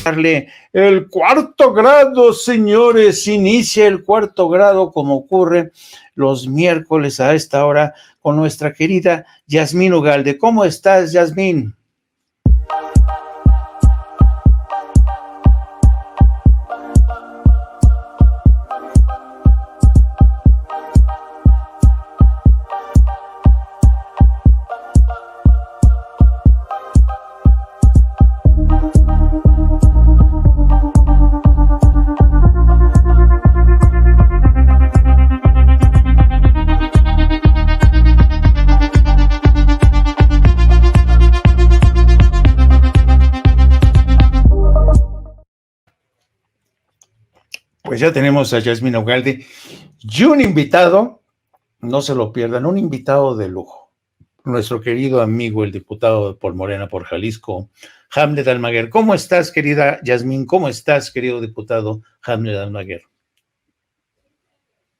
darle el cuarto grado, señores. Inicia el cuarto grado como ocurre los miércoles a esta hora con nuestra querida Yasmín Ugalde. ¿Cómo estás, Yasmín? Pues ya tenemos a Yasmín Ugalde y un invitado, no se lo pierdan, un invitado de lujo, nuestro querido amigo, el diputado por Morena, por Jalisco, Hamlet Almaguer. ¿Cómo estás, querida Yasmín? ¿Cómo estás, querido diputado Hamlet Almaguer?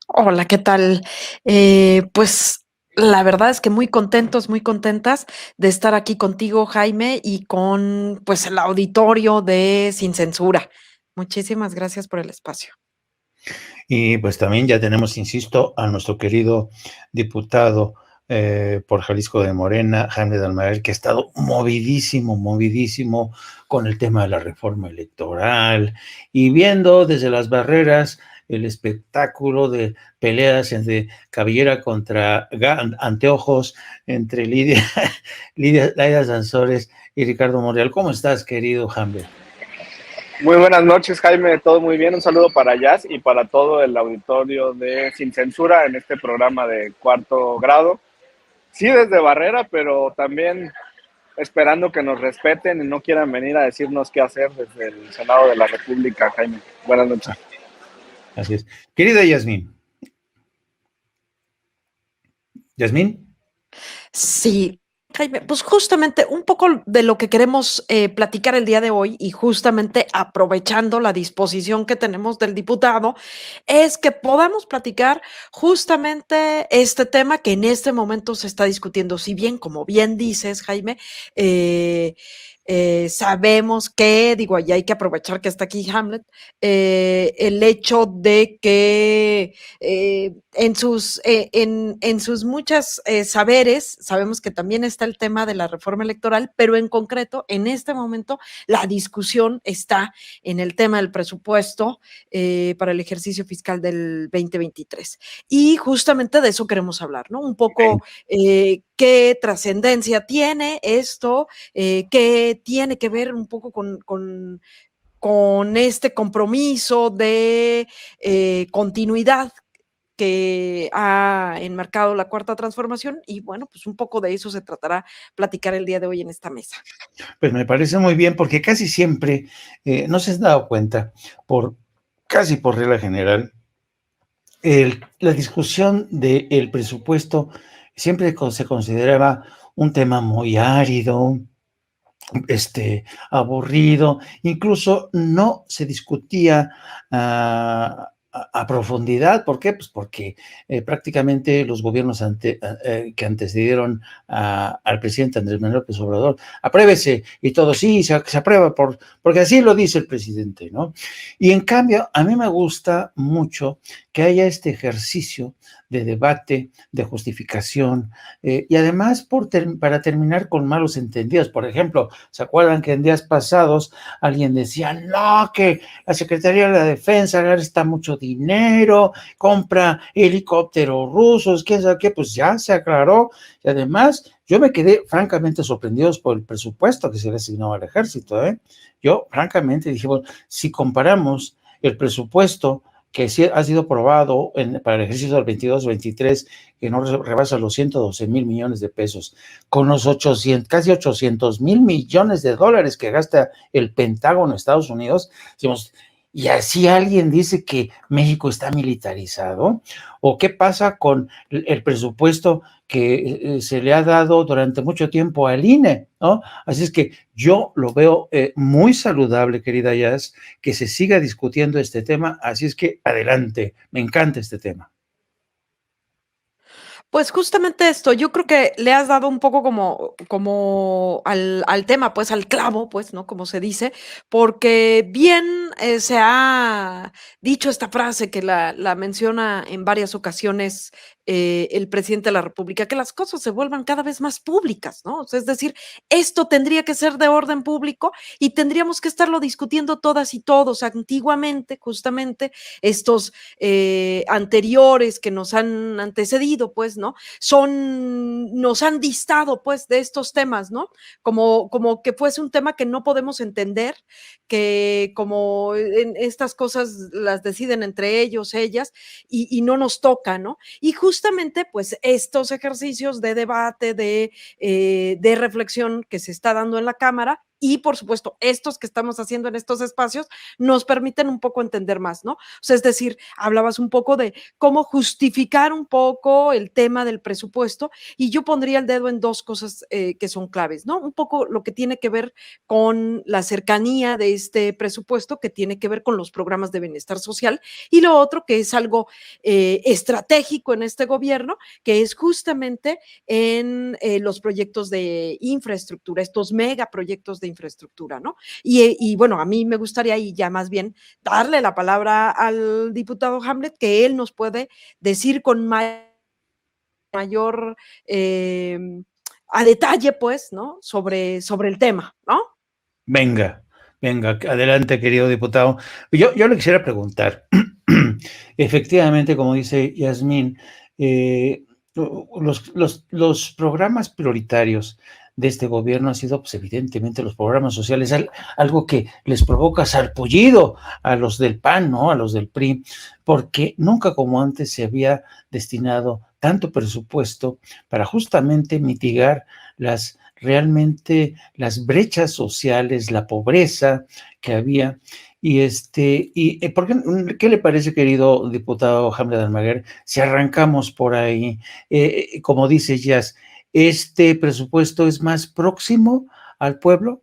Hola, ¿qué tal? Pues la verdad es que muy contentos, muy contentas de estar aquí contigo, Jaime, y con pues el auditorio de Sin Censura. Muchísimas gracias por el espacio. Y pues también ya tenemos, insisto, a nuestro querido diputado por Jalisco de Morena, Hamlet Almaguer, que ha estado movidísimo con el tema de la reforma electoral y viendo desde las barreras el espectáculo de peleas entre cabellera contra anteojos, entre Lidia Sansores y Ricardo Monreal. ¿Cómo estás, querido Hamlet? Muy buenas noches, Jaime, todo muy bien. Un saludo para Jazz y para todo el auditorio de Sin Censura en este programa de cuarto grado. Sí, desde Barrera, pero también esperando que nos respeten y no quieran venir a decirnos qué hacer desde el Senado de la República, Jaime. Buenas noches. Así es. Querida Yasmín. ¿Yasmín? Sí, Jaime, pues justamente un poco de lo que queremos platicar el día de hoy y justamente aprovechando la disposición que tenemos del diputado, es que podamos platicar justamente este tema que en este momento se está discutiendo. Si bien, como bien dices, Jaime, sabemos que, digo, y hay que aprovechar que está aquí Hamlet, el hecho de que en sus muchas saberes, sabemos que también está el tema de la reforma electoral, pero en concreto, en este momento, la discusión está en el tema del presupuesto para el ejercicio fiscal del 2023. Y justamente de eso queremos hablar, ¿no? Un poco qué trascendencia tiene esto, qué tiene que ver un poco con este compromiso de continuidad que ha enmarcado la Cuarta Transformación y bueno, pues un poco de eso se tratará platicar el día de hoy en esta mesa. Pues me parece muy bien porque casi siempre, no se han dado cuenta, casi por regla general, la discusión del presupuesto siempre se consideraba un tema muy árido, aburrido, incluso no se discutía a profundidad. ¿Por qué? Pues porque prácticamente los gobiernos que antecedieron al presidente Andrés Manuel López Obrador, apruébese, y todo, sí, se aprueba porque así lo dice el presidente, ¿no? Y en cambio, a mí me gusta mucho que haya este ejercicio de debate, de justificación, y además para terminar con malos entendidos. Por ejemplo, ¿se acuerdan que en días pasados alguien decía, no, que la Secretaría de la Defensa gasta mucho dinero, compra helicópteros rusos, quién sabe qué? Pues ya se aclaró. Y además, yo me quedé francamente sorprendido por el presupuesto que se le asignó al ejército, ¿eh? Yo francamente dije, bueno, si comparamos el presupuesto que sí ha sido aprobado para el ejercicio del 22-23, que no rebasa los 112 mil millones de pesos, con los casi 800 mil millones de dólares que gasta el Pentágono de Estados Unidos, decimos, ¿y así alguien dice que México está militarizado? ¿O qué pasa con el presupuesto que se le ha dado durante mucho tiempo al INE, ¿no? Así es que yo lo veo muy saludable, querida Jazz, que se siga discutiendo este tema. Así es que adelante, me encanta este tema. Pues justamente esto, yo creo que le has dado un poco como al tema, pues, al clavo, pues, ¿no? Como se dice, porque bien, se ha dicho esta frase que la menciona en varias ocasiones, el presidente de la república, que las cosas se vuelvan cada vez más públicas, ¿no? O sea, es decir, esto tendría que ser de orden público y tendríamos que estarlo discutiendo todas y todos. Antiguamente, justamente, estos, anteriores que nos han antecedido, pues, ¿no? Nos han distado, pues, de estos temas, ¿no? Como que fuese un tema que no podemos entender, que como en estas cosas las deciden entre ellos, ellas, y no nos toca, ¿no? Y justamente, pues, estos ejercicios de debate, de reflexión que se está dando en la Cámara y, por supuesto, estos que estamos haciendo en estos espacios, nos permiten un poco entender más, ¿no? O sea, es decir, hablabas un poco de cómo justificar un poco el tema del presupuesto y yo pondría el dedo en dos cosas que son claves, ¿no? Un poco lo que tiene que ver con la cercanía de este presupuesto, que tiene que ver con los programas de bienestar social, y lo otro que es algo estratégico en este gobierno, que es justamente en los proyectos de infraestructura, estos megaproyectos de infraestructura, ¿no? Y bueno, a mí me gustaría y ya más bien darle la palabra al diputado Hamlet, que él nos puede decir con mayor a detalle, pues, ¿no? Sobre el tema, ¿no? Venga, venga, adelante, querido diputado. Yo le quisiera preguntar, efectivamente, como dice Yasmín, los programas prioritarios de este gobierno han sido, pues, evidentemente, los programas sociales, algo que les provoca sarpullido a los del PAN, ¿no? A los del PRI, porque nunca como antes se había destinado tanto presupuesto para justamente mitigar realmente las brechas sociales, la pobreza que había. ¿Qué le parece, querido diputado Hamlet Almaguer, si arrancamos por ahí? Como dice Jazz, ¿este presupuesto es más próximo al pueblo?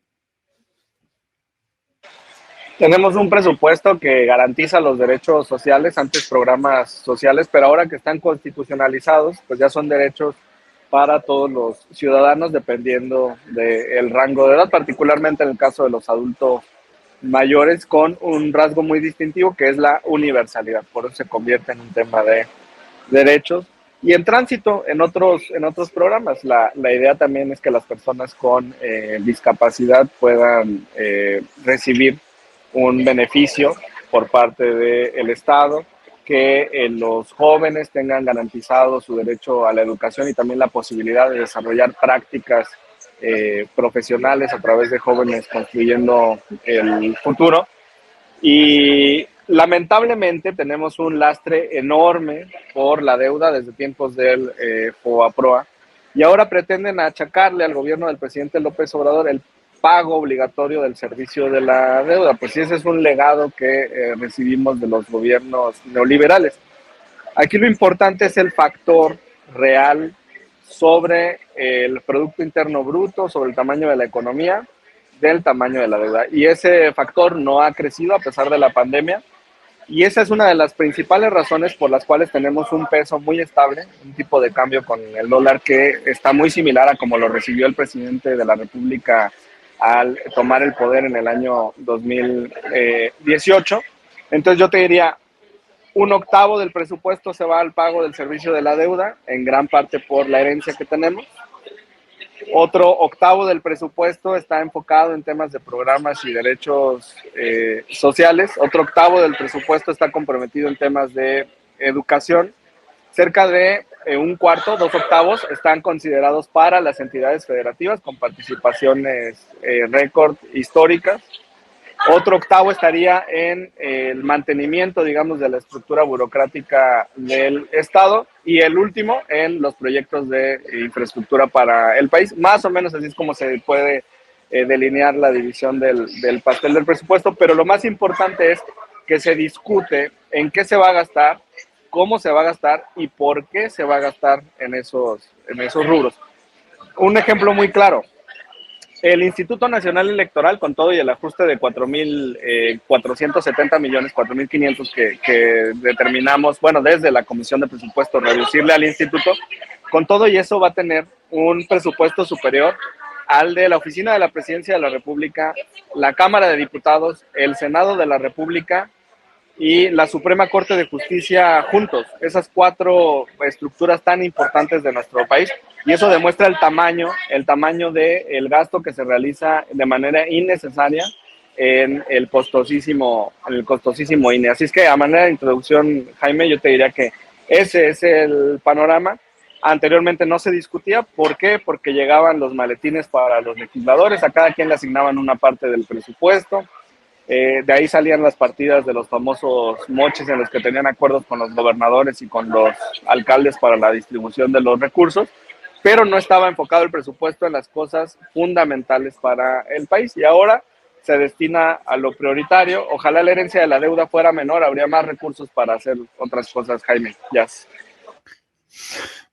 Tenemos un presupuesto que garantiza los derechos sociales, antes programas sociales, pero ahora que están constitucionalizados, pues ya son derechos para todos los ciudadanos dependiendo del rango de edad, particularmente en el caso de los adultos mayores, con un rasgo muy distintivo que es la universalidad. Por eso se convierte en un tema de derechos. Y en tránsito, en otros programas, la idea también es que las personas con discapacidad puedan recibir un beneficio por parte del Estado, que los jóvenes tengan garantizado su derecho a la educación y también la posibilidad de desarrollar prácticas profesionales a través de jóvenes construyendo el futuro. Y lamentablemente tenemos un lastre enorme por la deuda desde tiempos del FOAPROA, y ahora pretenden achacarle al gobierno del presidente López Obrador el pago obligatorio del servicio de la deuda. Pues sí, ese es un legado que recibimos de los gobiernos neoliberales. Aquí lo importante es el factor real sobre el Producto Interno Bruto, sobre el tamaño de la economía, del tamaño de la deuda. Y ese factor no ha crecido a pesar de la pandemia. Y esa es una de las principales razones por las cuales tenemos un peso muy estable, un tipo de cambio con el dólar que está muy similar a como lo recibió el presidente de la República al tomar el poder en el año 2018. Entonces yo te diría, un octavo del presupuesto se va al pago del servicio de la deuda, en gran parte por la herencia que tenemos. Otro octavo del presupuesto está enfocado en temas de programas y derechos sociales. Otro octavo del presupuesto está comprometido en temas de educación. Cerca de un cuarto, 2/8, están considerados para las entidades federativas con participaciones récord históricas. Otro octavo estaría en el mantenimiento, digamos, de la estructura burocrática del Estado, y el último en los proyectos de infraestructura para el país. Más o menos así es como se puede delinear la división del pastel del presupuesto, pero lo más importante es que se discute en qué se va a gastar, cómo se va a gastar y por qué se va a gastar en esos rubros. Un ejemplo muy claro: el Instituto Nacional Electoral, con todo y el ajuste de 4.470 millones, 4.500 que determinamos, bueno, desde la Comisión de Presupuestos, reducirle al instituto, con todo y eso va a tener un presupuesto superior al de la Oficina de la Presidencia de la República, la Cámara de Diputados, el Senado de la República y la Suprema Corte de Justicia juntos, esas 4 estructuras tan importantes de nuestro país, y eso demuestra el tamaño del gasto que se realiza de manera innecesaria en el costosísimo INE. Así es que, a manera de introducción, Jaime, yo te diría que ese es el panorama. Anteriormente no se discutía. ¿Por qué? Porque llegaban los maletines para los legisladores, a cada quien le asignaban una parte del presupuesto. De ahí salían las partidas de los famosos moches en los que tenían acuerdos con los gobernadores y con los alcaldes para la distribución de los recursos, pero no estaba enfocado el presupuesto en las cosas fundamentales para el país, y ahora se destina a lo prioritario. Ojalá la herencia de la deuda fuera menor, habría más recursos para hacer otras cosas, Jaime. Yes.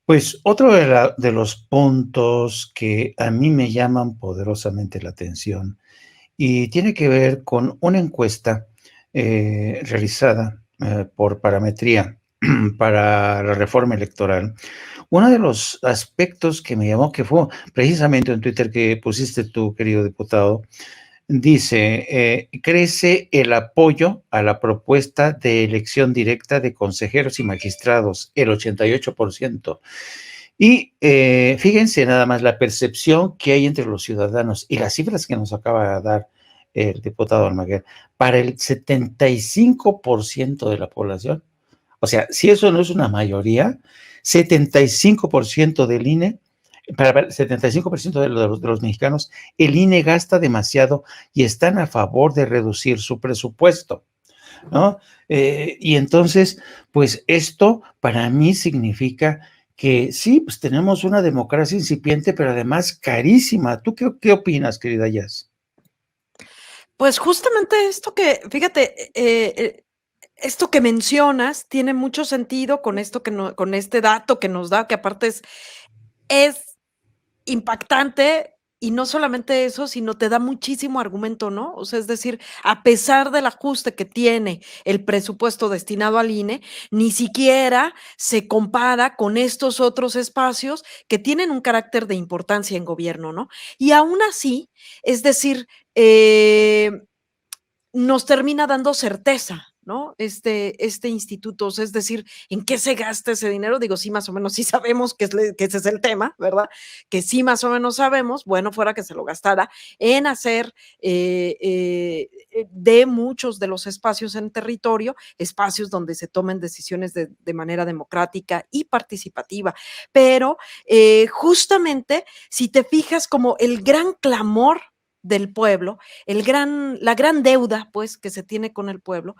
Pues otro de los puntos que a mí me llaman poderosamente la atención y tiene que ver con una encuesta realizada por Parametría para la reforma electoral. Uno de los aspectos que me llamó, que fue precisamente en Twitter que pusiste tú, querido diputado, dice, crece el apoyo a la propuesta de elección directa de consejeros y magistrados, el 88%. Y fíjense nada más la percepción que hay entre los ciudadanos y las cifras que nos acaba de dar el diputado Almaguer, para el 75% de la población. O sea, si eso no es una mayoría, 75% del INE, para el 75% de los mexicanos, el INE gasta demasiado y están a favor de reducir su presupuesto, ¿no? Y entonces, pues esto para mí significa que sí, pues tenemos una democracia incipiente, pero además carísima. ¿Tú qué opinas, querida Jazz? Pues justamente esto que, fíjate, esto que mencionas tiene mucho sentido con esto que no, con este dato que nos da, que aparte es impactante, y no solamente eso, sino te da muchísimo argumento, ¿no? O sea, es decir, a pesar del ajuste que tiene el presupuesto destinado al INE, ni siquiera se compara con estos otros espacios que tienen un carácter de importancia en gobierno, ¿no? Y aún así, es decir, nos termina dando certeza, ¿no? Este instituto, o sea, es decir, ¿en qué se gasta ese dinero? Digo, sí, más o menos sí sabemos que ese es el tema, ¿verdad? Que sí más o menos sabemos, bueno, fuera que se lo gastara en hacer de muchos de los espacios en territorio, espacios donde se tomen decisiones de manera democrática y participativa. Pero justamente, si te fijas como el gran clamor del pueblo, la gran deuda, pues, que se tiene con el pueblo,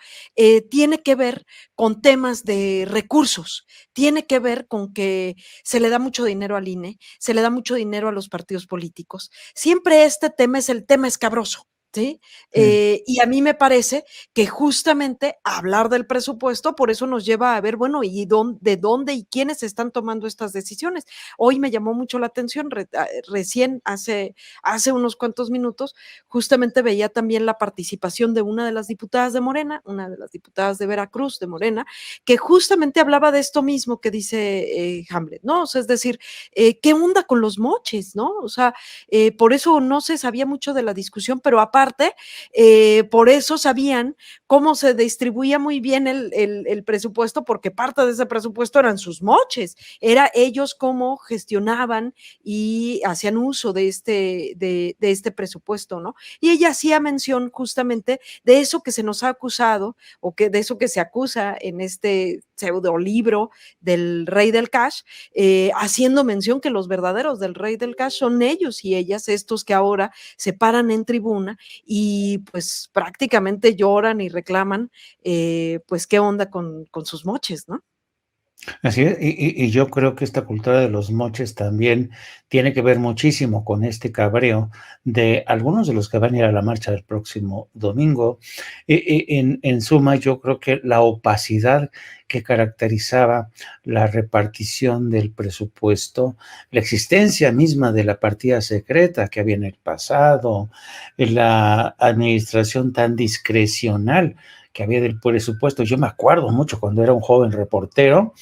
tiene que ver con temas de recursos, tiene que ver con que se le da mucho dinero al INE, se le da mucho dinero a los partidos políticos. Siempre este tema es el tema escabroso. ¿Sí? Y a mí me parece que justamente hablar del presupuesto, por eso nos lleva a ver, bueno, ¿y de dónde y quiénes están tomando estas decisiones? Hoy me llamó mucho la atención, recién hace unos cuantos minutos, justamente veía también la participación de una de las diputadas de Morena, una de las diputadas de Veracruz, de Morena, que justamente hablaba de esto mismo que dice Hamlet, ¿no? O sea, es decir, ¿qué onda con los moches, no? O sea, por eso no se sabía mucho de la discusión, pero aparte, por eso sabían cómo se distribuía muy bien el presupuesto, porque parte de ese presupuesto eran sus moches, era ellos cómo gestionaban y hacían uso de este presupuesto, ¿no? Y ella hacía mención justamente de eso que se nos ha acusado, o que de eso que se acusa en este pseudo libro del Rey del Cash, haciendo mención que los verdaderos del Rey del Cash son ellos y ellas, estos que ahora se paran en tribuna y pues prácticamente lloran y reclaman, pues qué onda con sus moches, ¿no? Así es, y yo creo que esta cultura de los moches también tiene que ver muchísimo con este cabreo de algunos de los que van a ir a la marcha del próximo domingo. En suma, yo creo que la opacidad que caracterizaba la repartición del presupuesto, la existencia misma de la partida secreta que había en el pasado, la administración tan discrecional que había del presupuesto. Yo me acuerdo mucho cuando era un joven reportero,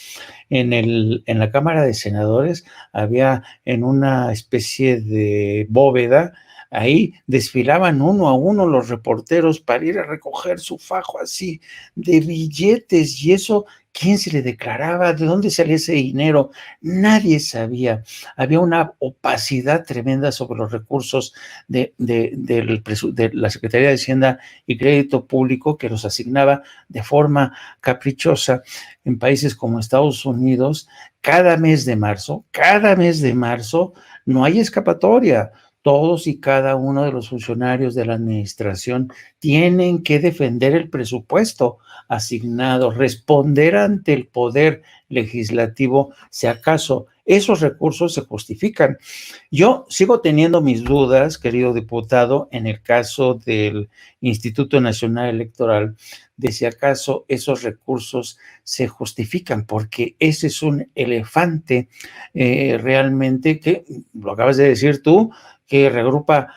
en la Cámara de Senadores había en una especie de bóveda, ahí desfilaban uno a uno los reporteros para ir a recoger su fajo así de billetes, y eso, ¿quién se le declaraba? ¿De dónde salía ese dinero? Nadie sabía. Había una opacidad tremenda sobre los recursos de la Secretaría de Hacienda y Crédito Público, que los asignaba de forma caprichosa. En países como Estados Unidos, cada mes de marzo, no hay escapatoria. Todos y cada uno de los funcionarios de la administración tienen que defender el presupuesto asignado, responder ante el poder legislativo si acaso esos recursos se justifican. Yo sigo teniendo mis dudas, querido diputado, en el caso del Instituto Nacional Electoral, de si acaso esos recursos se justifican, porque ese es un elefante realmente que, lo acabas de decir tú, que regrupa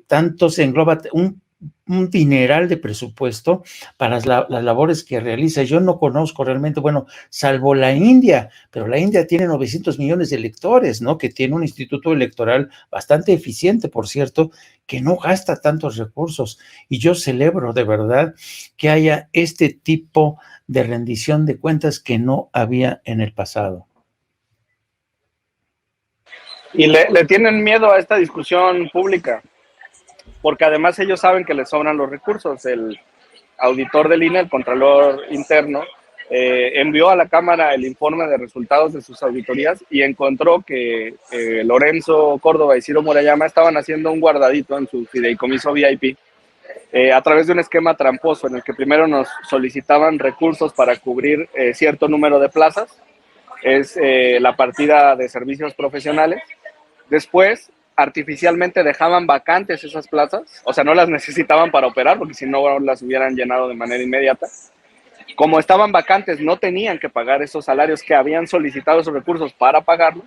tanto, se engloba un dineral de presupuesto para las labores que realiza. Yo no conozco realmente, bueno, salvo la India, pero la India tiene 900 millones de electores, ¿no? Que tiene un instituto electoral bastante eficiente, por cierto, que no gasta tantos recursos. Y yo celebro de verdad que haya este tipo de rendición de cuentas que no había en el pasado. Y le tienen miedo a esta discusión pública, porque además ellos saben que les sobran los recursos. El auditor del INE, el Contralor Interno, envió a la Cámara el informe de resultados de sus auditorías y encontró que Lorenzo Córdoba y Ciro Murayama estaban haciendo un guardadito en su fideicomiso VIP a través de un esquema tramposo en el que primero nos solicitaban recursos para cubrir cierto número de plazas, es la partida de servicios profesionales. Después, artificialmente dejaban vacantes esas plazas, o sea, no las necesitaban para operar, porque si no las hubieran llenado de manera inmediata. Como estaban vacantes, no tenían que pagar esos salarios que habían solicitado esos recursos para pagarlos,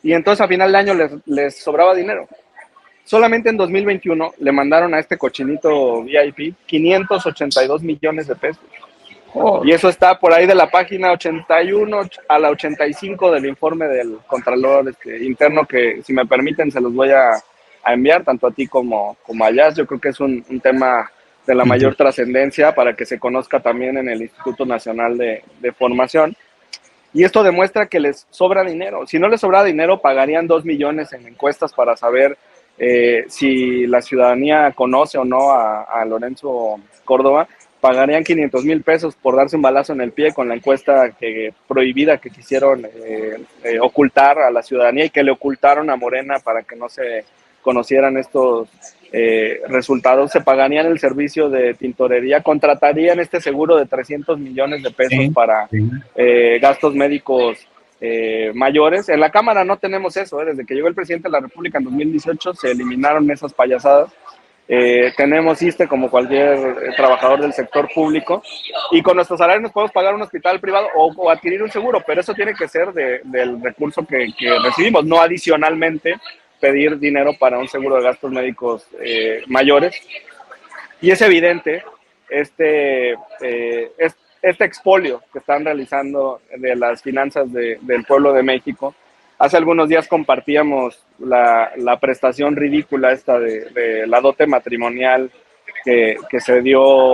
y entonces a final de año les sobraba dinero. Solamente en 2021 le mandaron a este cochinito VIP 582 millones de pesos. Y eso está por ahí de la página 81 a la 85 del informe del Contralor Interno, que si me permiten se los voy a enviar tanto a ti como a Jazz. Yo creo que es un tema de la mayor trascendencia para que se conozca también en el Instituto Nacional de Formación. Y esto demuestra que les sobra dinero. Si no les sobra dinero, pagarían 2 millones en encuestas para saber si la ciudadanía conoce o no a Lorenzo Córdoba. Pagarían 500,000 pesos por darse un balazo en el pie con la encuesta prohibida que quisieron ocultar a la ciudadanía y que le ocultaron a Morena para que no se conocieran estos resultados. Se pagarían el servicio de tintorería, contratarían este seguro de 300 millones de pesos para gastos médicos mayores. En la Cámara no tenemos eso, desde que llegó el presidente de la República en 2018 se eliminaron esas payasadas. Tenemos ISSSTE como cualquier trabajador del sector público y con nuestros salarios nos podemos pagar un hospital privado o adquirir un seguro, pero eso tiene que ser del recurso que recibimos, no adicionalmente pedir dinero para un seguro de gastos médicos mayores. Y es evidente este expolio que están realizando de las finanzas del pueblo de México. Hace algunos días compartíamos la prestación ridícula esta de la dote matrimonial que se dio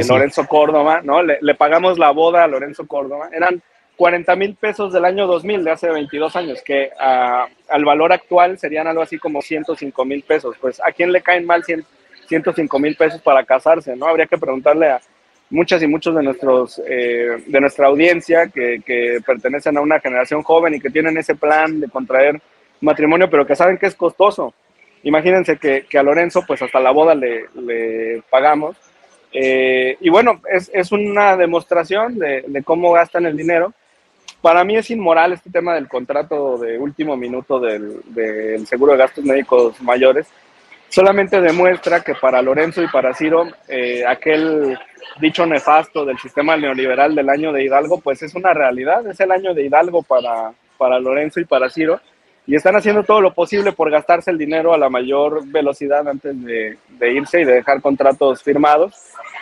Lorenzo Córdoba, ¿no? Le pagamos la boda a Lorenzo Córdoba. Eran 40,000 pesos del año 2000, de hace 22 años, que al valor actual serían algo así como 105,000 pesos. Pues, ¿a quién le caen mal 105,000 pesos para casarse, no? Habría que preguntarle a muchas y muchos de nuestra audiencia que pertenecen a una generación joven y que tienen ese plan de contraer matrimonio, pero que saben que es costoso. Imagínense que a Lorenzo, pues hasta la boda le pagamos. Y bueno, es una demostración de cómo gastan el dinero. Para mí es inmoral este tema del contrato de último minuto del seguro de gastos médicos mayores. Solamente demuestra que para Lorenzo y para Ciro, aquel dicho nefasto del sistema neoliberal del año de Hidalgo, pues es una realidad. Es el año de Hidalgo para Lorenzo y para Ciro. y están haciendo todo lo posible por gastarse el dinero a la mayor velocidad antes de irse y de dejar contratos firmados.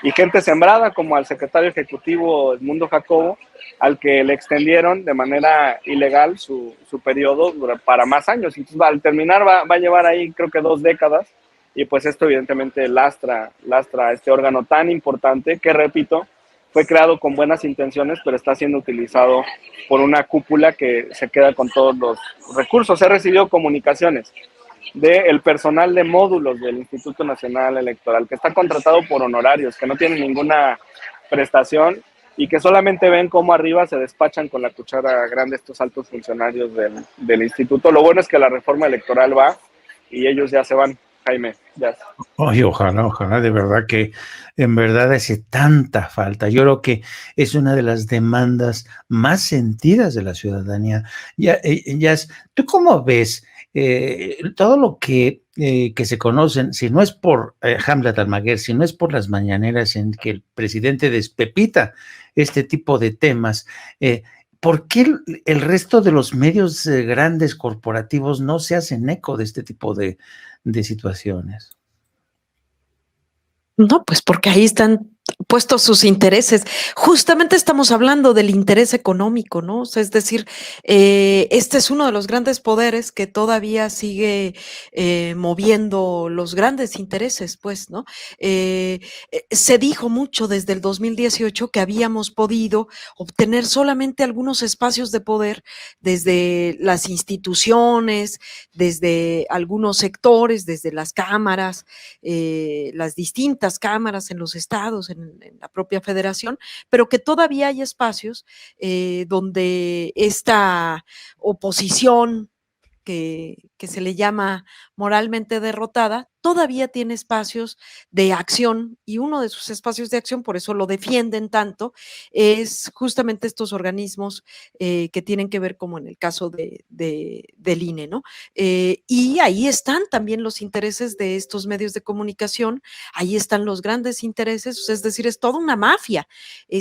Y gente sembrada, como al secretario ejecutivo Edmundo Jacobo, al que le extendieron de manera ilegal su periodo para más años. Entonces, al terminar va a llevar ahí creo que 2 décadas, y pues esto evidentemente lastra este órgano tan importante que, repito, fue creado con buenas intenciones, pero está siendo utilizado por una cúpula que se queda con todos los recursos. He recibido comunicaciones del personal de módulos del Instituto Nacional Electoral, que está contratado por honorarios, que no tienen ninguna prestación y que solamente ven cómo arriba se despachan con la cuchara grande estos altos funcionarios del instituto. Lo bueno es que la reforma electoral va y ellos ya se van, Jaime. Ya. Oye, ojalá, de verdad que en verdad hace tanta falta. Yo creo que es una de las demandas más sentidas de la ciudadanía. ¿Tú cómo ves todo lo que se conocen, si no es por Hamlet Almaguer, si no es por las mañaneras en que el presidente despepita este tipo de temas? ¿Por qué el resto de los medios grandes corporativos no se hacen eco de este tipo de situaciones? No, pues porque ahí están puestos sus intereses. Justamente estamos hablando del interés económico, ¿no? O sea, es decir, este es uno de los grandes poderes que todavía sigue moviendo los grandes intereses, pues, ¿no? Se dijo mucho desde el 2018 que habíamos podido obtener solamente algunos espacios de poder desde las instituciones, desde algunos sectores, desde las cámaras, las distintas cámaras en los estados, en la propia federación, pero que todavía hay espacios donde esta oposición que se le llama moralmente derrotada, todavía tiene espacios de acción, y uno de sus espacios de acción, por eso lo defienden tanto, es justamente estos organismos que tienen que ver, como en el caso del INE, ¿no? Y ahí están también los intereses de estos medios de comunicación, ahí están los grandes intereses, es decir, es toda una mafia,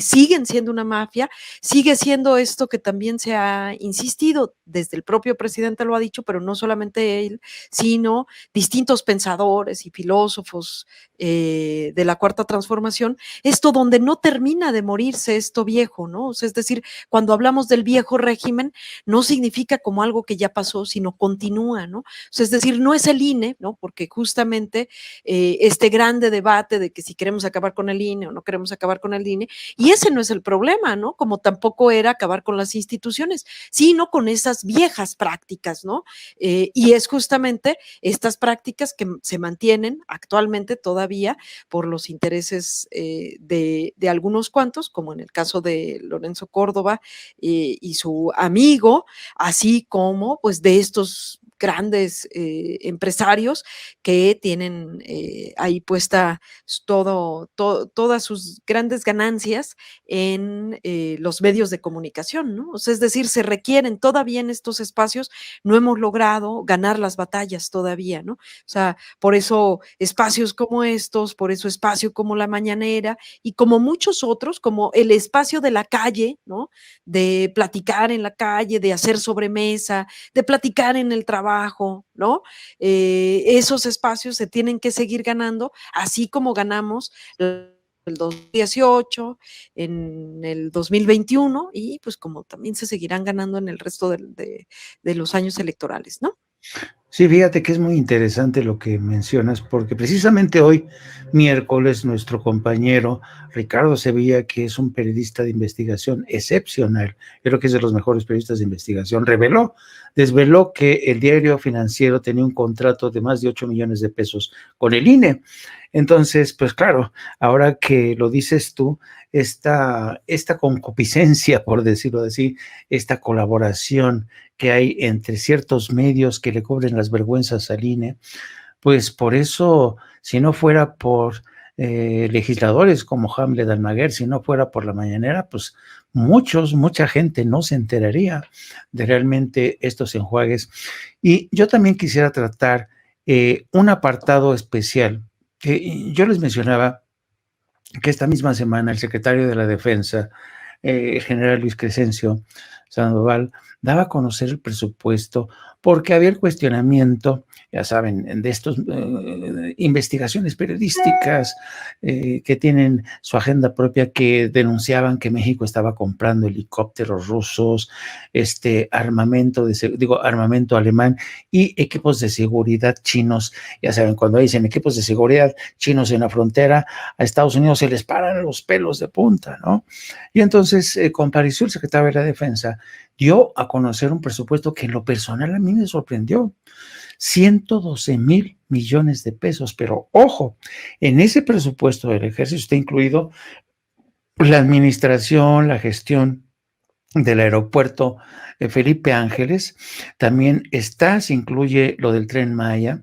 siguen siendo una mafia, sigue siendo esto que también se ha insistido, desde el propio presidente lo ha dicho, pero no solamente él, sino distintos pensadores y filósofos de la Cuarta Transformación, esto donde no termina de morirse esto viejo, ¿no? O sea, es decir, cuando hablamos del viejo régimen, no significa como algo que ya pasó, sino continúa, ¿no? O sea, es decir, no es el INE, ¿no? Porque justamente este grande debate de que si queremos acabar con el INE o no queremos acabar con el INE, y ese no es el problema, ¿no? Como tampoco era acabar con las instituciones, sino con esas viejas prácticas, ¿no? Y es justamente estas prácticas que se mantienen actualmente todavía por los intereses de algunos cuantos, como en el caso de Lorenzo Córdoba y su amigo, así como pues de estos grandes empresarios que tienen ahí puesta todas sus grandes ganancias en los medios de comunicación, ¿no? O sea, es decir, se requieren todavía en estos espacios, no hemos logrado ganar las batallas todavía, ¿no? O sea, por eso espacios como estos, por eso espacio como La Mañanera y como muchos otros, como el espacio de la calle, ¿no? De platicar en la calle, de hacer sobremesa, de platicar en el trabajo, ¿no? Esos espacios se tienen que seguir ganando, así como ganamos el 2018, en el 2021 y pues como también se seguirán ganando en el resto de los años electorales, ¿no? Sí, fíjate que es muy interesante lo que mencionas, porque precisamente hoy, miércoles, nuestro compañero Ricardo Sevilla, que es un periodista de investigación excepcional, creo que es de los mejores periodistas de investigación, desveló que el diario financiero tenía un contrato de más de 8 millones de pesos con el INE. Entonces, pues claro, ahora que lo dices tú, esta concupiscencia, por decirlo así, esta colaboración que hay entre ciertos medios que le cobren las vergüenzas al INE, pues por eso, si no fuera por legisladores como Hamlet Almaguer, si no fuera por La Mañanera, pues mucha gente no se enteraría de realmente estos enjuagues. Y yo también quisiera tratar un apartado especial, que yo les mencionaba que esta misma semana el secretario de la Defensa, el general Luis Crescencio Sandoval, daba a conocer el presupuesto porque había el cuestionamiento, ya saben, de estas investigaciones periodísticas que tienen su agenda propia, que denunciaban que México estaba comprando helicópteros rusos, armamento alemán y equipos de seguridad chinos. Ya saben, cuando dicen equipos de seguridad chinos en la frontera, a Estados Unidos se les paran los pelos de punta, ¿no? Y entonces compareció el secretario de la Defensa, dio a conocer un presupuesto que en lo personal a mí me sorprendió, 112 mil millones de pesos, pero ojo, en ese presupuesto del ejército está incluido la administración, la gestión del aeropuerto Felipe Ángeles, también se incluye lo del Tren Maya,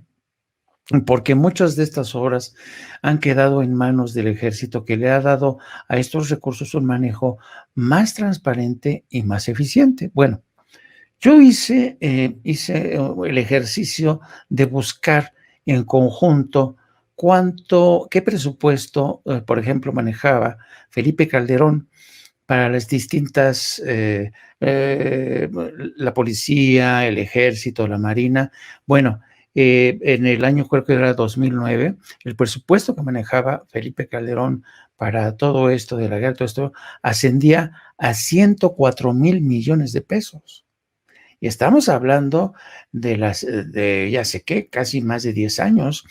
porque muchas de estas obras han quedado en manos del ejército, que le ha dado a estos recursos un manejo más transparente y más eficiente. Bueno, yo hice el ejercicio de buscar en conjunto qué presupuesto, por ejemplo, manejaba Felipe Calderón para las distintas, la policía, el ejército, la marina. Bueno, en el año, creo que era 2009, el presupuesto que manejaba Felipe Calderón para todo esto de la guerra, todo esto, ascendía a 104 mil millones de pesos. Y estamos hablando de ya sé qué, casi más de 10 años,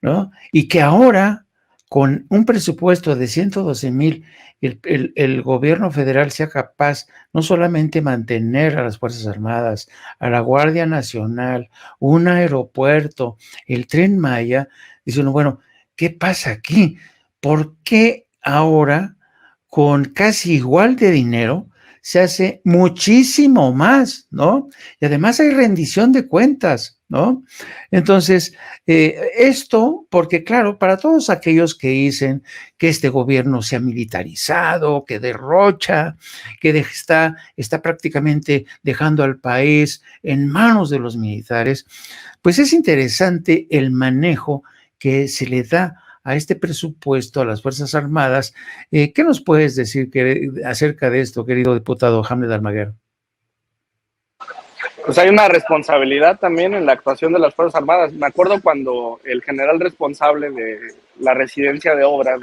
¿no? Y que ahora, con un presupuesto de 112 mil, el gobierno federal sea capaz no solamente mantener a las Fuerzas Armadas, a la Guardia Nacional, un aeropuerto, el Tren Maya, diciendo, bueno, ¿qué pasa aquí? ¿Por qué ahora, con casi igual de dinero, se hace muchísimo más, ¿no? Y además hay rendición de cuentas, ¿no? Entonces, esto, porque claro, para todos aquellos que dicen que este gobierno se ha militarizado, que derrocha, que está prácticamente dejando al país en manos de los militares, pues es interesante el manejo que se le da a este presupuesto a las Fuerzas Armadas. ¿Qué nos puedes decir acerca de esto, querido diputado Hamlet Almaguer? Pues hay una responsabilidad también en la actuación de las Fuerzas Armadas. Me acuerdo cuando el general responsable de la residencia de obra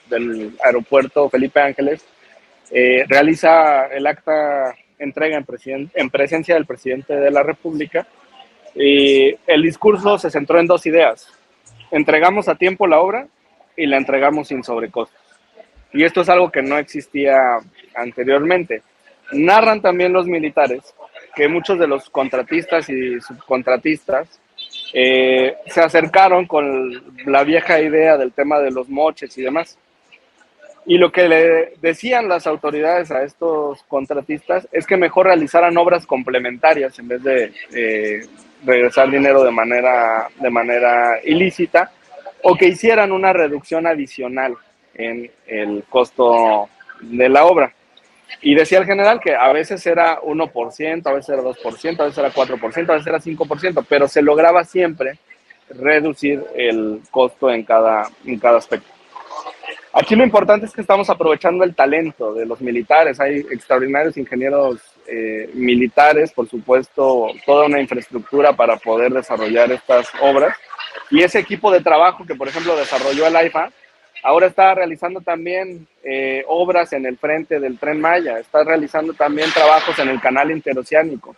del aeropuerto Felipe Ángeles realiza el acta entrega en presencia del presidente de la República, y el discurso se centró en dos ideas: entregamos a tiempo la obra y la entregamos sin sobrecostos. Y esto es algo que no existía anteriormente. Narran también los militares que muchos de los contratistas y subcontratistas se acercaron con la vieja idea del tema de los moches y demás. Y lo que le decían las autoridades a estos contratistas es que mejor realizaran obras complementarias en vez de regresar dinero de manera ilícita, o que hicieran una reducción adicional en el costo de la obra. Y decía el general que a veces era 1%, a veces era 2%, a veces era 4%, a veces era 5%, pero se lograba siempre reducir el costo en cada aspecto. Aquí lo importante es que estamos aprovechando el talento de los militares. Hay extraordinarios ingenieros militares, por supuesto, toda una infraestructura para poder desarrollar estas obras. Y ese equipo de trabajo que, por ejemplo, desarrolló el AIFA, ahora está realizando también obras en el frente del Tren Maya, está realizando también trabajos en el canal interoceánico.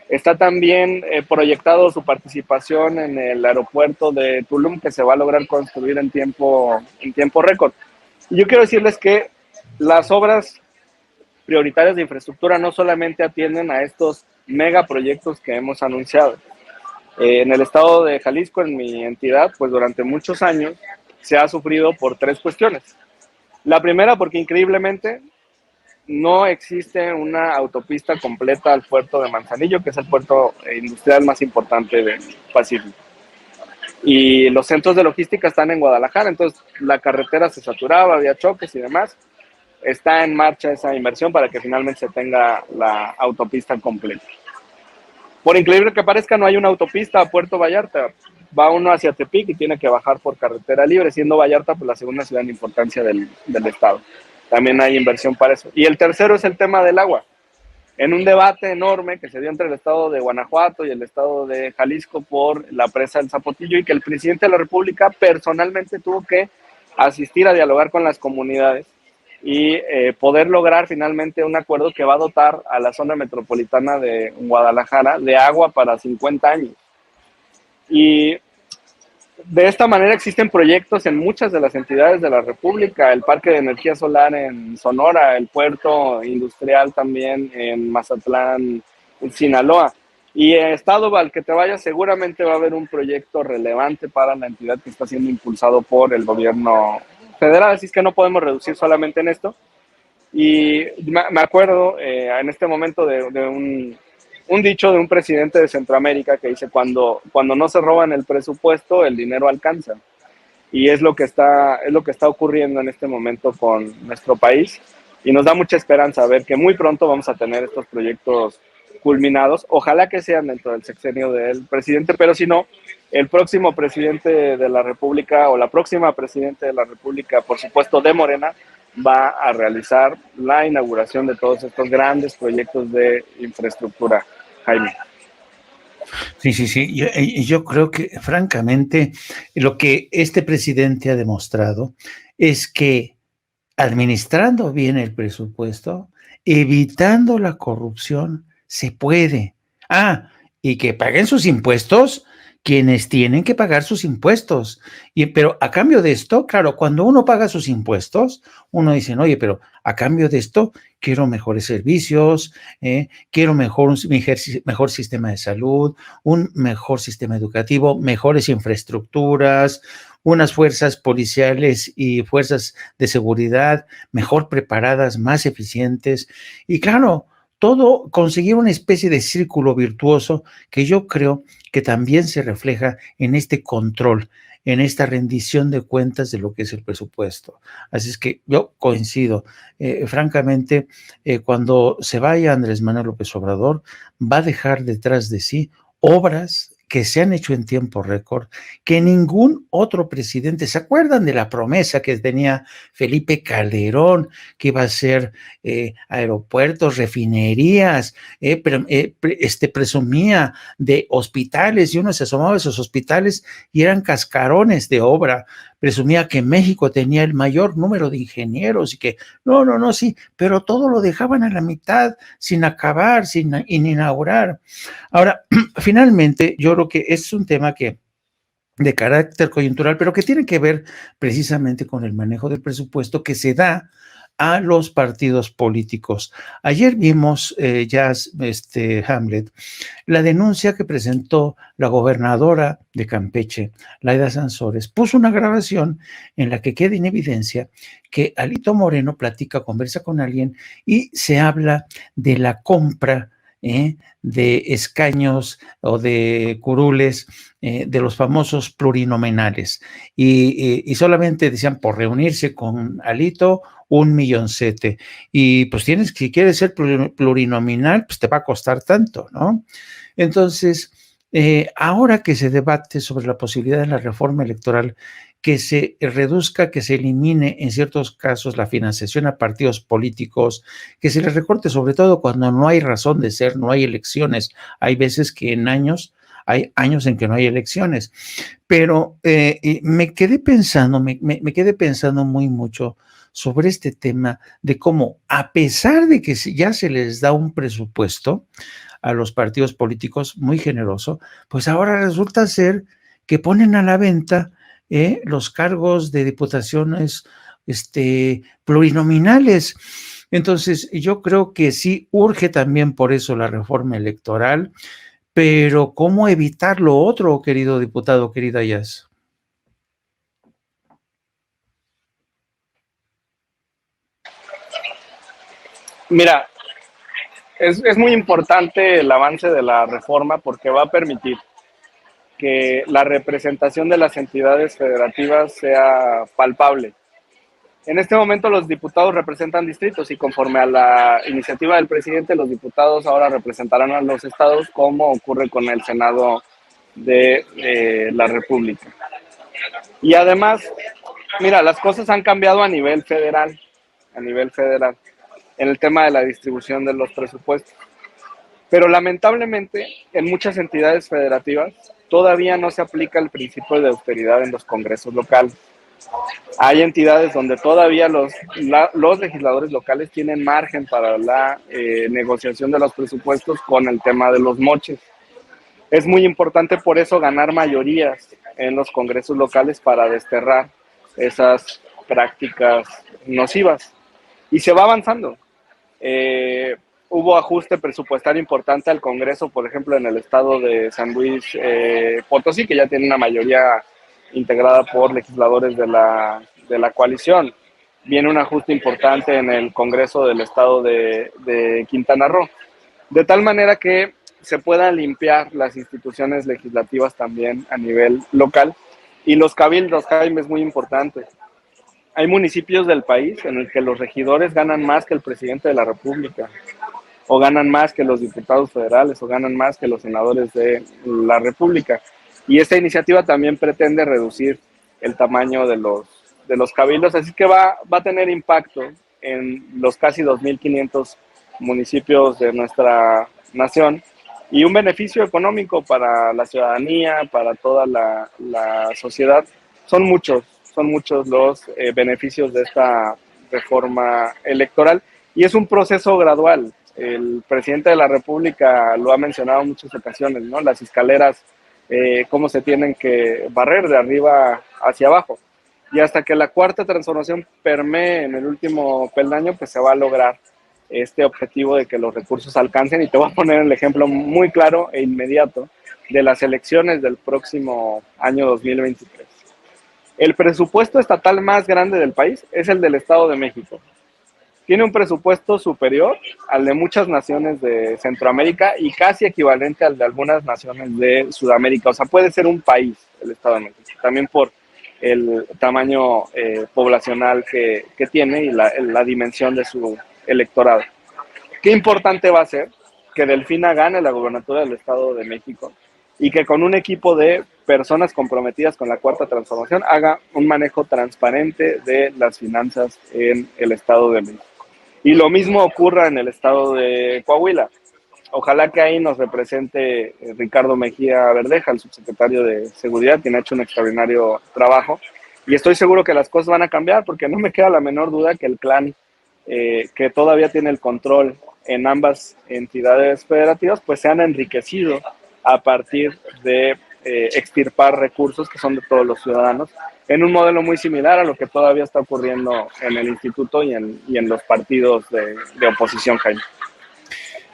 Está también proyectado su participación en el aeropuerto de Tulum, que se va a lograr construir en tiempo récord. Y yo quiero decirles que las obras prioritarias de infraestructura no solamente atienden a estos megaproyectos que hemos anunciado. En el estado de Jalisco, en mi entidad, pues durante muchos años se ha sufrido por tres cuestiones. La primera, porque increíblemente no existe una autopista completa al puerto de Manzanillo, que es el puerto industrial más importante del Pacífico. Y los centros de logística están en Guadalajara, entonces la carretera se saturaba, había choques y demás. Está en marcha esa inversión para que finalmente se tenga la autopista completa. Por increíble que parezca, no hay una autopista a Puerto Vallarta. Va uno hacia Tepic y tiene que bajar por carretera libre, siendo Vallarta pues, la segunda ciudad en importancia del estado. También hay inversión para eso. Y el tercero es el tema del agua. en un debate enorme que se dio entre el estado de Guanajuato y el estado de Jalisco por la presa del Zapotillo, y que el presidente de la República personalmente tuvo que asistir a dialogar con las comunidades y poder lograr finalmente un acuerdo que va a dotar a la zona metropolitana de Guadalajara de agua para 50 años. Y de esta manera existen proyectos en muchas de las entidades de la República, el Parque de Energía Solar en Sonora, el puerto industrial también en Mazatlán, en Sinaloa. Y en estado al que te vayas seguramente va a haber un proyecto relevante para la entidad que está siendo impulsado por el gobierno federal, así es que no podemos reducir solamente en esto. Y me acuerdo en este momento de un dicho de un presidente de Centroamérica que dice, cuando no se roban el presupuesto, el dinero alcanza. Y es lo que está ocurriendo en este momento con nuestro país, y nos da mucha esperanza ver que muy pronto vamos a tener estos proyectos culminados. Ojalá que sean dentro del sexenio del presidente, pero si no, el próximo presidente de la República o la próxima presidente de la República, por supuesto de Morena, va a realizar la inauguración de todos estos grandes proyectos de infraestructura, Jaime. Sí, sí, sí. Yo creo que, francamente, lo que este presidente ha demostrado es que administrando bien el presupuesto, evitando la corrupción, se puede. Ah, y que paguen sus impuestos quienes tienen que pagar sus impuestos. Pero a cambio de esto, claro, cuando uno paga sus impuestos, uno dice, oye, pero a cambio de esto quiero mejores servicios, quiero mejor sistema de salud, un mejor sistema educativo, mejores infraestructuras, unas fuerzas policiales y fuerzas de seguridad mejor preparadas, más eficientes. Y claro, todo conseguir una especie de círculo virtuoso que yo creo que también se refleja en este control, en esta rendición de cuentas de lo que es el presupuesto. Así es que yo coincido. Francamente, cuando se vaya Andrés Manuel López Obrador, va a dejar detrás de sí obras que se han hecho en tiempo récord, que ningún otro presidente, ¿se acuerdan de la promesa que tenía Felipe Calderón, que iba a ser aeropuertos, refinerías, presumía de hospitales, y uno se asomaba a esos hospitales y eran cascarones de obra, presumía que México tenía el mayor número de ingenieros y que no, sí, pero todo lo dejaban a la mitad, sin acabar, sin inaugurar. Ahora, finalmente, yo creo que es un tema que de carácter coyuntural, pero que tiene que ver precisamente con el manejo del presupuesto que se da a los partidos políticos. Ayer vimos Hamlet, la denuncia que presentó la gobernadora de Campeche, Laida Sansores, puso una grabación en la que queda en evidencia que Alito Moreno conversa con alguien y se habla de la compra de escaños o de curules de los famosos plurinominales. Y solamente decían por reunirse con Alito, 1,000,000. Y pues si quieres ser plurinominal, pues te va a costar tanto, ¿no? Entonces, ahora que se debate sobre la posibilidad de la reforma electoral, que se reduzca, que se elimine en ciertos casos la financiación a partidos políticos, que se les recorte, sobre todo cuando no hay razón de ser, no hay elecciones. Hay veces que hay años en que no hay elecciones. Pero me quedé pensando muy mucho sobre este tema de cómo, a pesar de que ya se les da un presupuesto a los partidos políticos muy generoso, pues ahora resulta ser que ponen a la venta los cargos de diputaciones plurinominales. Entonces, yo creo que sí urge también por eso la reforma electoral, pero ¿cómo evitar lo otro, querido diputado, querida Yas? Mira, es muy importante el avance de la reforma porque va a permitir que la representación de las entidades federativas sea palpable. En este momento los diputados representan distritos y conforme a la iniciativa del presidente, los diputados ahora representarán a los estados, como ocurre con el Senado de la República. Y además, mira, las cosas han cambiado a nivel federal. en el tema de la distribución de los presupuestos. Pero lamentablemente en muchas entidades federativas todavía no se aplica el principio de austeridad en los congresos locales. Hay entidades donde todavía los legisladores locales tienen margen para la negociación de los presupuestos con el tema de los moches. Es muy importante por eso ganar mayorías en los congresos locales para desterrar esas prácticas nocivas. Y se va avanzando. Hubo ajuste presupuestario importante al Congreso, por ejemplo, en el estado de San Luis Potosí, que ya tiene una mayoría integrada por legisladores de la coalición. Viene un ajuste importante en el Congreso del estado de Quintana Roo, de tal manera que se puedan limpiar las instituciones legislativas también a nivel local. Y los cabildos, Jaime, es muy importante. Hay municipios del país en el que los regidores ganan más que el presidente de la República, o ganan más que los diputados federales, o ganan más que los senadores de la República. Y esta iniciativa también pretende reducir el tamaño de los cabildos, así que va a tener impacto en los casi 2.500 municipios de nuestra nación y un beneficio económico para la ciudadanía, para toda la sociedad. Son muchos los beneficios de esta reforma electoral y es un proceso gradual. El presidente de la República lo ha mencionado en muchas ocasiones, ¿no? Las escaleras, cómo se tienen que barrer de arriba hacia abajo. Y hasta que la cuarta transformación permee en el último peldaño, pues se va a lograr este objetivo de que los recursos alcancen. Y te voy a poner el ejemplo muy claro e inmediato de las elecciones del próximo año 2023. El presupuesto estatal más grande del país es el del Estado de México. Tiene un presupuesto superior al de muchas naciones de Centroamérica y casi equivalente al de algunas naciones de Sudamérica. O sea, puede ser un país el Estado de México, también por el tamaño poblacional que tiene y la dimensión de su electorado. Qué importante va a ser que Delfina gane la gobernatura del Estado de México y que con un equipo de personas comprometidas con la cuarta transformación haga un manejo transparente de las finanzas en el Estado de México. Y lo mismo ocurra en el estado de Coahuila. Ojalá que ahí nos represente Ricardo Mejía Verdeja, el subsecretario de Seguridad, quien ha hecho un extraordinario trabajo. Y estoy seguro que las cosas van a cambiar, porque no me queda la menor duda que el clan, que todavía tiene el control en ambas entidades federativas, pues se han enriquecido a partir de extirpar recursos que son de todos los ciudadanos, en un modelo muy similar a lo que todavía está ocurriendo en el instituto y en los partidos de oposición, Jaime.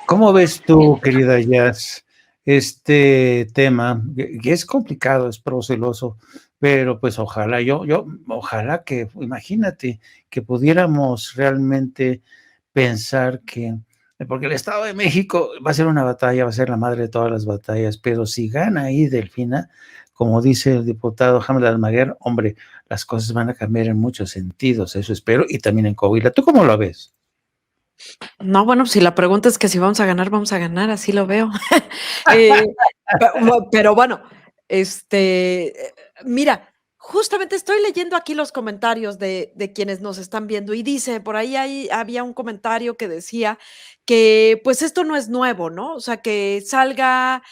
¿Cómo ves tú, querida Jazz, este tema? Que es complicado, es proceloso, pero pues ojalá, ojalá que, imagínate, que pudiéramos realmente pensar que, porque el Estado de México va a ser una batalla, va a ser la madre de todas las batallas, pero si gana ahí Delfina, como dice el diputado Hamlet Almaguer, hombre, las cosas van a cambiar en muchos sentidos, eso espero, y también en Coahuila. ¿Tú cómo lo ves? No, bueno, si la pregunta es que si vamos a ganar, así lo veo. Pero bueno, mira, justamente estoy leyendo aquí los comentarios de quienes nos están viendo y dice, por ahí había un comentario que decía que pues esto no es nuevo, ¿no? O sea, que salga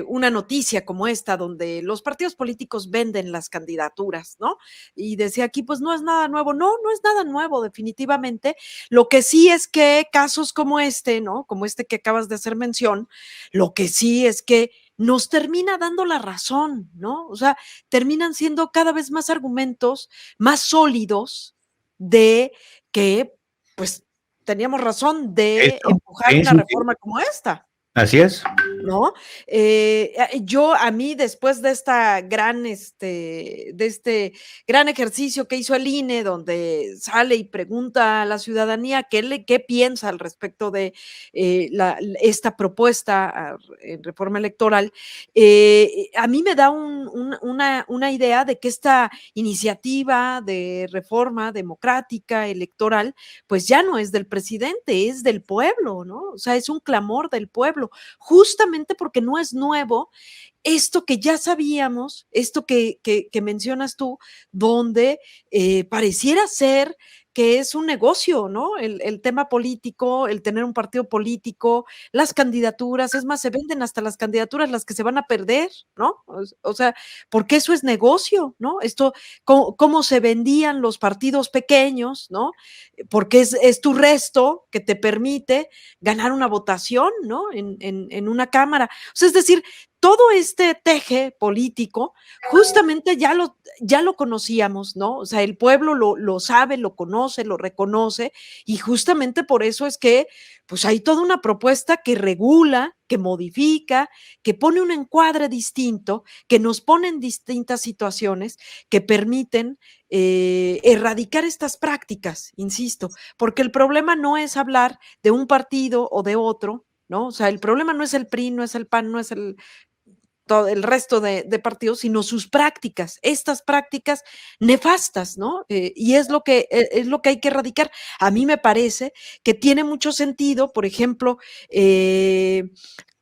una noticia como esta donde los partidos políticos venden las candidaturas, ¿no? Y decía aquí, pues no es nada nuevo. No, no es nada nuevo, definitivamente. Lo que sí es que casos como este, ¿no? Como este que acabas de hacer mención, lo que sí es que nos termina dando la razón, ¿no? O sea, terminan siendo cada vez más argumentos más sólidos de que, pues, teníamos razón de Eso, empujar sí, una sí, sí. reforma como esta. Así es. ¿No? A mí, después de este gran ejercicio que hizo el INE, donde sale y pregunta a la ciudadanía qué piensa al respecto de esta propuesta en reforma electoral, a mí me da una idea de que esta iniciativa de reforma democrática electoral, pues ya no es del presidente, es del pueblo, ¿no? O sea, es un clamor del pueblo, justamente porque no es nuevo esto que ya sabíamos, esto que mencionas tú, donde pareciera ser que es un negocio, ¿no? El tema político, el tener un partido político, las candidaturas, es más, se venden hasta las candidaturas las que se van a perder, ¿no? O sea, porque eso es negocio, ¿no? Esto, cómo se vendían los partidos pequeños, ¿no? Porque es tu resto que te permite ganar una votación, ¿no? En una cámara. O sea, es decir, todo este teje político, justamente ya lo conocíamos, ¿no? O sea, el pueblo lo sabe, lo conoce, lo reconoce, y justamente por eso es que, pues hay toda una propuesta que regula, que modifica, que pone un encuadre distinto, que nos pone en distintas situaciones, que permiten erradicar estas prácticas, insisto, porque el problema no es hablar de un partido o de otro, ¿no? O sea, el problema no es el PRI, no es el PAN, no es todo el resto de partidos, sino sus prácticas, estas prácticas nefastas, ¿no? Y es lo que hay que erradicar. A mí me parece que tiene mucho sentido, por ejemplo,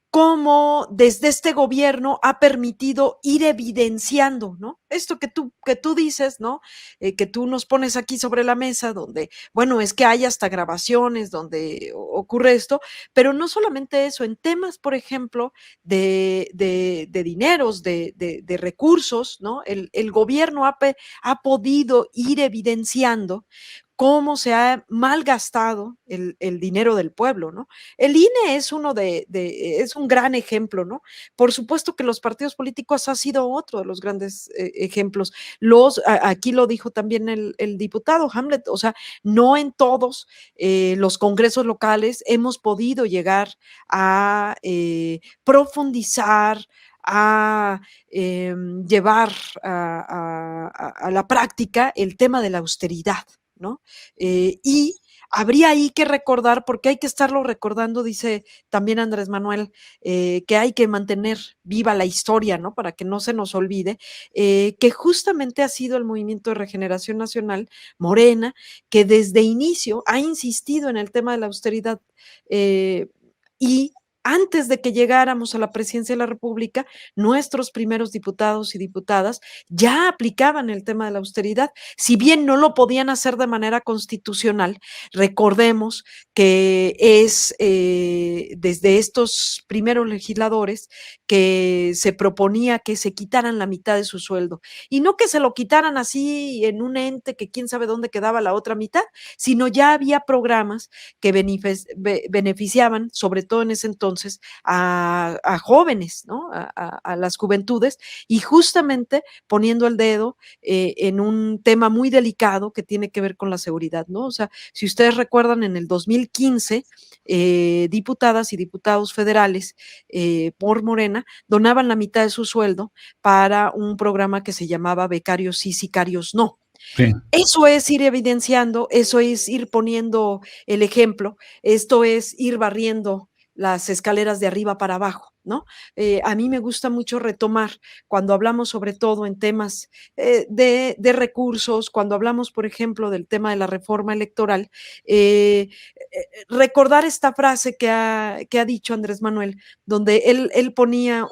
cómo desde este gobierno ha permitido ir evidenciando, ¿no? Esto que tú dices, ¿no? Que tú nos pones aquí sobre la mesa, donde, bueno, es que hay hasta grabaciones donde ocurre esto, pero no solamente eso, en temas, por ejemplo, de dineros, de recursos, ¿no? El gobierno ha podido ir evidenciando cómo se ha malgastado el dinero del pueblo, ¿no? El INE es es un gran ejemplo, ¿no? Por supuesto que los partidos políticos ha sido otro de los grandes ejemplos. Aquí lo dijo también el diputado Hamlet, o sea, no en todos los congresos locales hemos podido llegar a profundizar, a llevar a la práctica el tema de la austeridad, ¿no? Y habría ahí que recordar, porque hay que estarlo recordando, dice también Andrés Manuel, que hay que mantener viva la historia, ¿no? Para que no se nos olvide, que justamente ha sido el Movimiento de Regeneración Nacional, Morena, que desde inicio ha insistido en el tema de la austeridad, y antes de que llegáramos a la presidencia de la República, nuestros primeros diputados y diputadas ya aplicaban el tema de la austeridad. Si bien no lo podían hacer de manera constitucional, recordemos que es desde estos primeros legisladores que se proponía que se quitaran la mitad de su sueldo. Y no que se lo quitaran así en un ente que quién sabe dónde quedaba la otra mitad, sino ya había programas que beneficiaban, sobre todo en ese entonces, a jóvenes, ¿no? A las juventudes, y justamente poniendo el dedo en un tema muy delicado que tiene que ver con la seguridad, ¿no? O sea, si ustedes recuerdan, en el 2015, diputadas y diputados federales por Morena donaban la mitad de su sueldo para un programa que se llamaba Becarios sí, sicarios no. Sí. Eso es ir evidenciando, eso es ir poniendo el ejemplo, esto es ir barriendo las escaleras de arriba para abajo, ¿no? A mí me gusta mucho retomar cuando hablamos sobre todo en temas de recursos, cuando hablamos, por ejemplo, del tema de la reforma electoral, recordar esta frase que ha dicho Andrés Manuel, donde él ponía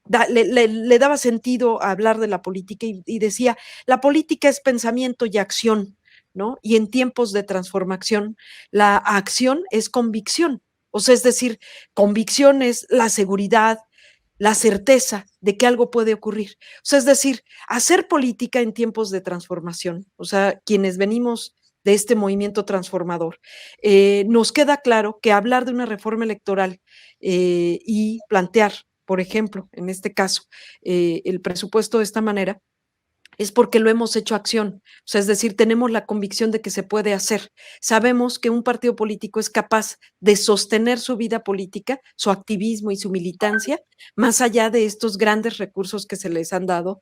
le daba sentido a hablar de la política y decía, la política es pensamiento y acción, ¿no? Y en tiempos de transformación, la acción es convicción. O sea, es decir, convicción es la seguridad, la certeza de que algo puede ocurrir. O sea, es decir, hacer política en tiempos de transformación, o sea, quienes venimos de este movimiento transformador, nos queda claro que hablar de una reforma electoral y plantear, por ejemplo, en este caso, el presupuesto de esta manera, es porque lo hemos hecho acción. O sea, es decir, tenemos la convicción de que se puede hacer. Sabemos que un partido político es capaz de sostener su vida política, su activismo y su militancia, más allá de estos grandes recursos que se les han dado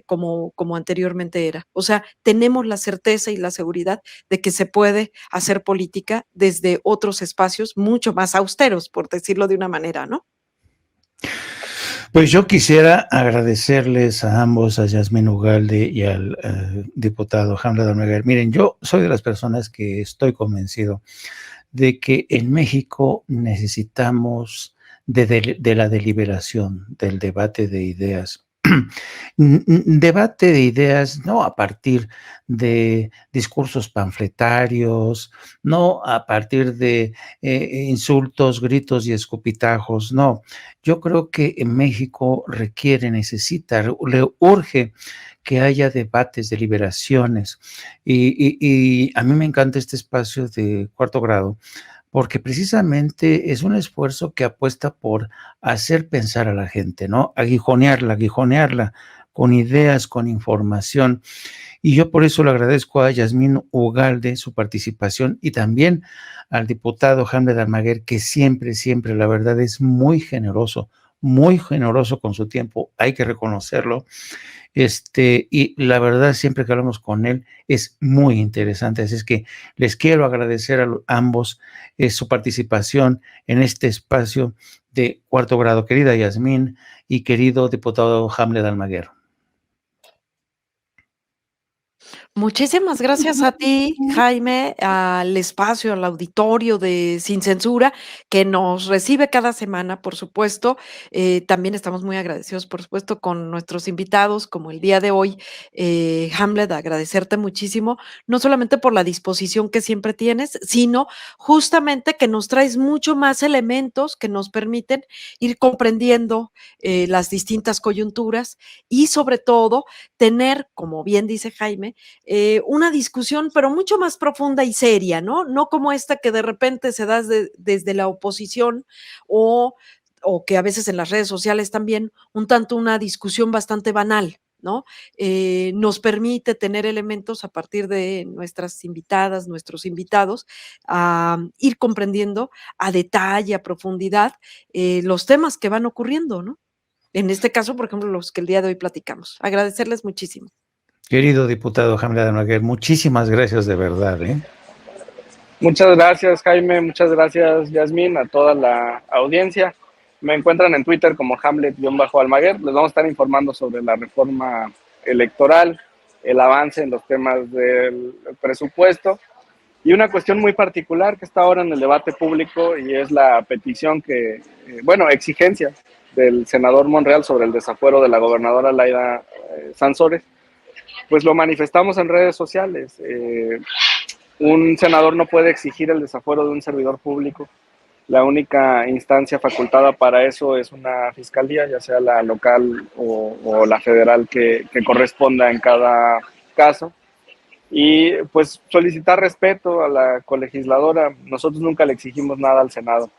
como anteriormente era. O sea, tenemos la certeza y la seguridad de que se puede hacer política desde otros espacios mucho más austeros, por decirlo de una manera, ¿no? Pues yo quisiera agradecerles a ambos, a Yasmín Ugalde y al diputado Hamlet Almaguer. Miren, yo soy de las personas que estoy convencido de que en México necesitamos de la deliberación, del debate de ideas, debate de ideas, no a partir de discursos panfletarios, no a partir de insultos, gritos y escupitajos, no. Yo creo que en México necesita, le urge que haya debates, deliberaciones, y a mí me encanta este espacio de Cuarto Grado, porque precisamente es un esfuerzo que apuesta por hacer pensar a la gente, ¿no? Aguijonearla con ideas, con información. Y yo por eso le agradezco a Yasmín Ugalde su participación y también al diputado Hamlet Almaguer, que siempre, la verdad, es muy generoso con su tiempo, hay que reconocerlo. Y la verdad, siempre que hablamos con él, es muy interesante. Así es que les quiero agradecer a ambos su participación en este espacio de Cuarto Grado. Querida Yasmín y querido diputado Hamlet Almaguer. Muchísimas gracias a ti, Jaime, al espacio, al auditorio de Sin Censura, que nos recibe cada semana, por supuesto. También estamos muy agradecidos, por supuesto, con nuestros invitados, como el día de hoy. Hamlet, agradecerte muchísimo, no solamente por la disposición que siempre tienes, sino justamente que nos traes mucho más elementos que nos permiten ir comprendiendo las distintas coyunturas y, sobre todo, tener, como bien dice Jaime, una discusión, pero mucho más profunda y seria, ¿no? No como esta que de repente se da desde la oposición o que a veces en las redes sociales también, un tanto una discusión bastante banal, ¿no? Nos permite tener elementos a partir de nuestras invitadas, nuestros invitados, a ir comprendiendo a detalle, a profundidad, los temas que van ocurriendo, ¿no? En este caso, por ejemplo, los que el día de hoy platicamos. Agradecerles muchísimo. Querido diputado Hamlet Almaguer, muchísimas gracias de verdad. Muchas gracias, Jaime. Muchas gracias, Yasmín, a toda la audiencia. Me encuentran en Twitter como Hamlet-Almaguer. Les vamos a estar informando sobre la reforma electoral, el avance en los temas del presupuesto y una cuestión muy particular que está ahora en el debate público, y es la petición exigencia del senador Monreal sobre el desafuero de la gobernadora Laida Sansores. Pues lo manifestamos en redes sociales. Un senador no puede exigir el desafuero de un servidor público. La única instancia facultada para eso es una fiscalía, ya sea la local o la federal que corresponda en cada caso. Y pues solicitar respeto a la colegisladora. Nosotros nunca le exigimos nada al Senado.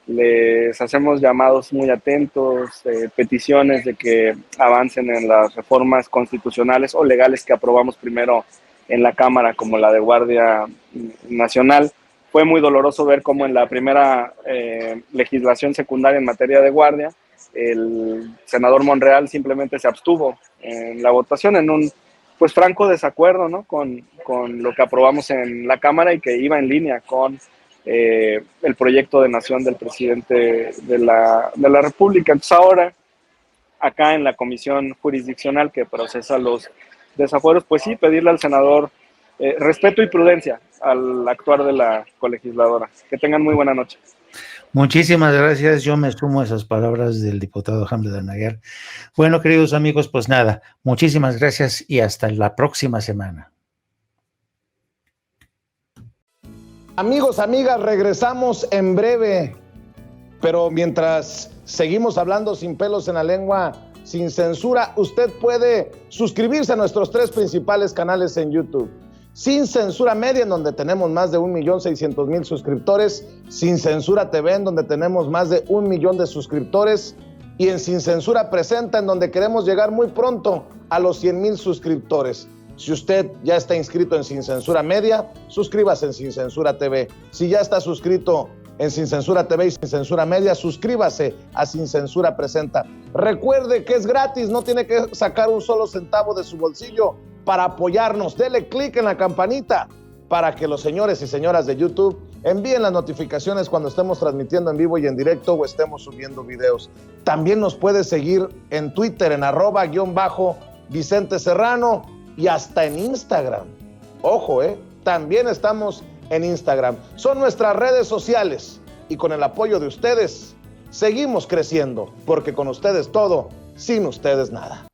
Les hacemos llamados muy atentos, peticiones de que avancen en las reformas constitucionales o legales que aprobamos primero en la Cámara, como la de Guardia Nacional. Fue muy doloroso ver cómo en la primera legislación secundaria en materia de guardia, el senador Monreal simplemente se abstuvo en la votación en un franco desacuerdo, ¿no? con lo que aprobamos en la Cámara y que iba en línea con el proyecto de nación del presidente de la República. Entonces ahora, acá en la comisión jurisdiccional que procesa los desafueros, pues sí, pedirle al senador respeto y prudencia al actuar de la colegisladora. Que tengan muy buena noche. Muchísimas gracias. Yo me sumo a esas palabras del diputado Hamlet Almaguer. Bueno, queridos amigos, pues nada, muchísimas gracias y hasta la próxima semana. Amigos, amigas, regresamos en breve, pero mientras seguimos hablando sin pelos en la lengua, sin censura, usted puede suscribirse a nuestros 3 principales canales en YouTube. Sin Censura Media, en donde tenemos más de 1,600,000 suscriptores, Sin Censura TV, en donde tenemos más de 1 millón de suscriptores, y en Sin Censura Presenta, en donde queremos llegar muy pronto a los 100,000 suscriptores. Si usted ya está inscrito en Sin Censura Media, suscríbase en Sin Censura TV. Si ya está suscrito en Sin Censura TV y Sin Censura Media, suscríbase a Sin Censura Presenta. Recuerde que es gratis, no tiene que sacar un solo centavo de su bolsillo para apoyarnos. Dele clic en la campanita para que los señores y señoras de YouTube envíen las notificaciones cuando estemos transmitiendo en vivo y en directo o estemos subiendo videos. También nos puede seguir en Twitter en @Vicente Serrano y hasta en Instagram. Ojo, también estamos en Instagram. Son nuestras redes sociales y con el apoyo de ustedes seguimos creciendo, porque con ustedes todo, sin ustedes nada.